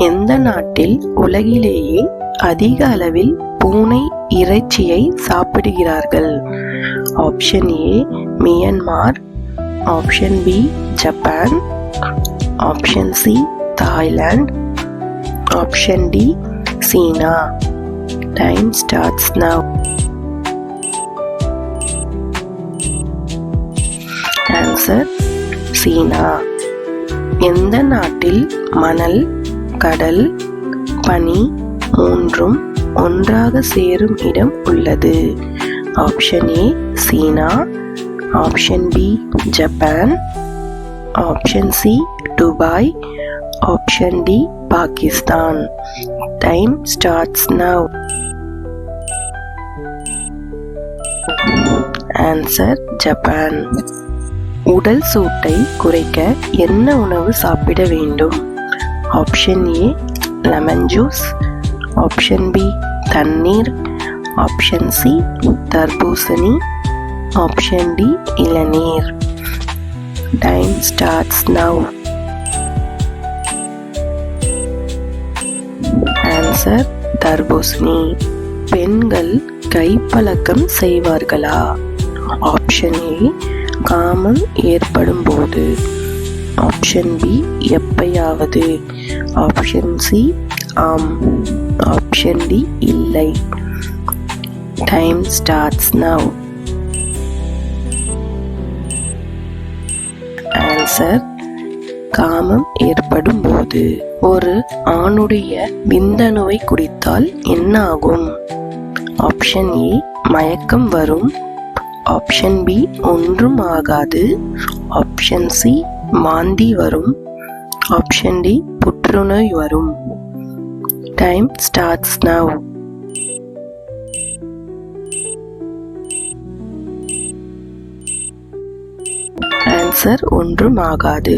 எந்த நாட்டில் உலகிலேயே அதிக அளவில் பூனை இறைச்சியை சாப்பிடுகிறார்கள்? Option A Myanmar, option B Japan, option C Thailand, option D சீனா. Time starts now. ஆன்சர் சீனா. எந்த நாட்டில் மணல், கடல், பனி மூன்றும் ஒன்றாக சேரும் இடம் உள்ளது? Option A China, option B Japan, option C Dubai, option D Pakistan. Time starts now. Answer Japan. உடல் சூட்டை குறைக்க என்ன உணவு சாப்பிட வேண்டும்? Option A lemon juice, option B தண்ணீர், ஆப்ஷன் சி தர்பூசணி, ஆப்ஷன் டி இளநீர். Time starts now. ஆன்சர் தர்பூசணி. பெண்கள் கைப்பழக்கம் செய்வார்களா? ஆப்ஷன் ஏ காமம் ஏற்படும் போது, ஆப்ஷன் பி எப்பயாவது, ஆப்ஷன் சி ஆம், ஆப்ஷன் டி இல்லை. Time starts now. ஆன்சர் காமம் ஏற்படும் போது. ஒரு ஆணுடைய விந்தணுவை குடித்தால் என்ன ஆகும்? ஆப்ஷன் ஏ மயக்கம் வரும், ஆப்ஷன் பி ஒன்றும் ஆகாது, ஆப்ஷன் சி வாந்தி வரும், ஆப்ஷன் டி புற்றுநோய் வரும். Time starts now. ஆன்சர் ஒன்றும் ஆகாது.